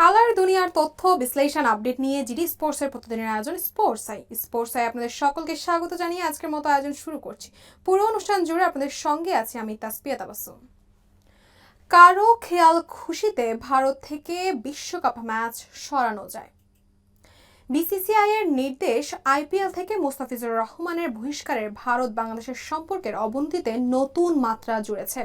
খেলার দুনিয়ার তথ্য বিশ্লেষণ আপডেট নিয়ে জিডি স্পোর্টসের প্রতিদিনের আয়োজন স্পোর্টস আই আপনাদের সকলকে স্বাগত জানিয়ে আজকের মতো আয়োজন শুরু করছি। পুরো অনুষ্ঠান জুড়ে আপনাদের সঙ্গে আছি আমি তাসপিয়া তাবাসসুম। কারো খেয়াল খুশিতে ভারত থেকে বিশ্বকাপ ম্যাচ সরানো যায়। বিসিসিআই এর নির্দেশ, আইপিএল থেকে মুস্তাফিজুর রহমানের বহিষ্কারের ভারত বাংলাদেশের সম্পর্কের অবনতিতে নতুন মাত্রা জুড়েছে।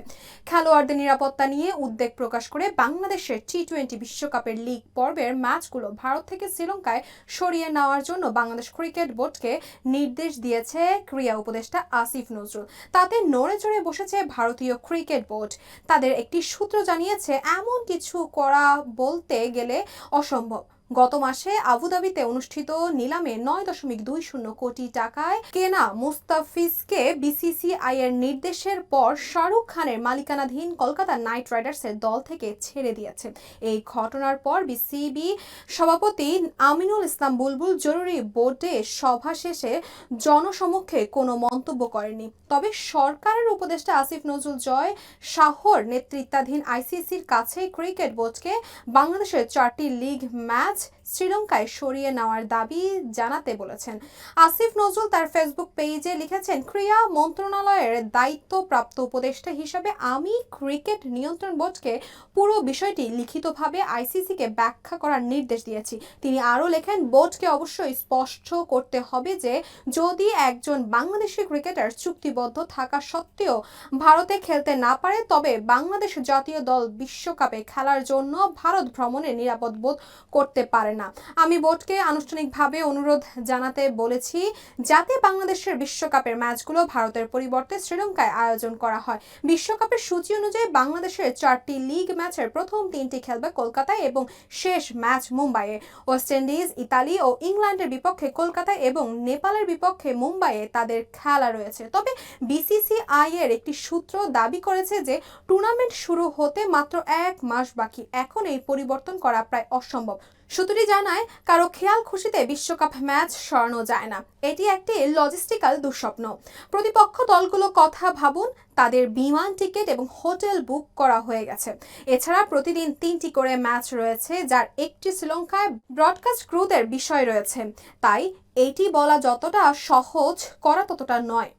খেলোয়াড়দের নিরাপত্তা নিয়ে উদ্বেগ প্রকাশ করে বাংলাদেশের টি-20 বিশ্বকাপের লিগ পর্বের ম্যাচগুলো ভারত থেকে শ্রীলঙ্কায় সরিয়ে নেওয়ার জন্য বাংলাদেশ ক্রিকেট বোর্ডকে নির্দেশ দিয়েছে ক্রীড়া উপদেষ্টা আসিফ নজরুল। তাতে নড়ে চড়ে বসেছে ভারতীয় ক্রিকেট বোর্ড। তাদের একটি সূত্র জানিয়েছে, এমন কিছু করা বলতে গেলে অসম্ভব। গত মাসে আবুধাবিতে অনুষ্ঠিত নিলামে 9.20 কোটি টাকায় কেনা মুস্তাফিজকে বিসিসিআই এর নির্দেশের পর শাহরুখ খানের মালিকানাধীন কলকাতা নাইট রাইডার্সের দল থেকে ছেড়ে দিয়েছে। এই ঘটনার পর বিসিবি সভাপতি আমিনুল ইসলাম বুলবুল জরুরি বোর্ডে সভা শেষে জনসমক্ষে কোনো মন্তব্য করেনি। তবে সরকারের উপদেষ্টা আসিফ নজরুল জয় শাহর নেতৃত্বাধীন আইসিসির কাছে ক্রিকেট বোর্ডকে বাংলাদেশের 4টি লিগ ম্যাচ শ্রীলঙ্কায় সরিয়ে নেওয়ার দাবি জানাতে বলেছেন। আসিফ নজরুল তার ফেসবুক পেজে লিখেছেন, ক্রীড়া মন্ত্রণালয়ের দায়িত্বপ্রাপ্ত উপদেষ্টা হিসেবে আমি ক্রিকেট নিয়ন্ত্রণ বোর্ডকে পুরো বিষয়টি লিখিতভাবে আইসিসিকে ব্যাখ্যা করার নির্দেশ দিয়েছি। তিনি আরও লেখেন, বোর্ডকে অবশ্যই স্পষ্ট করতে হবে যে যদি একজন বাংলাদেশি ক্রিকেটার চুক্তিবদ্ধ থাকা সত্ত্বেও ভারতে খেলতে না পারে, তবে বাংলাদেশ জাতীয় দল বিশ্বকাপে খেলার জন্য ভারত ভ্রমণে নিরাপদ বোধ করতে পারে না। আমি বোর্ডকে আনুষ্ঠানিকভাবে অনুরোধ জানাতে বলেছি যাতে বাংলাদেশের বিশ্বকাপের ম্যাচগুলো ভারতের পরিবর্তে শ্রীলঙ্কায় আয়োজন করা হয়। বিশ্বকাপের সূচি অনুযায়ী বাংলাদেশের 4টি লিগ ম্যাচের প্রথম 3টি খেলবে কলকাতায় এবং শেষ ম্যাচ মুম্বাইয়ে। ওয়েস্ট ইন্ডিজ, ইতালি ও ইংল্যান্ডের বিপক্ষে কলকাতায় এবং নেপালের বিপক্ষে মুম্বাইয়ে তাদের খেলা রয়েছে। তবে বিসিসিআই এর একটি সূত্র দাবি করেছে যে টুর্নামেন্ট শুরু হতে মাত্র 1 মাস বাকি। এখন এই পরিবর্তন করা প্রায় অসম্ভব। সূত্রটি জানায়, কারো খেয়াল খুশিতে বিশ্বকাপ ম্যাচ সরানো যায় না। এটি একটি লজিস্টিক্যাল দুঃস্বপ্ন। প্রতিপক্ষ দলগুলো কথা ভাবুন, তাদের বিমান টিকিট এবং হোটেল বুক করা হয়ে গেছে। এছাড়া প্রতিদিন 3টি করে ম্যাচ রয়েছে, যার একটি শ্রীলঙ্কায় ব্রডকাস্ট ক্রুদের বিষয় রয়েছে। তাই এটি বলা যতটা সহজ, করা ততটা নয়।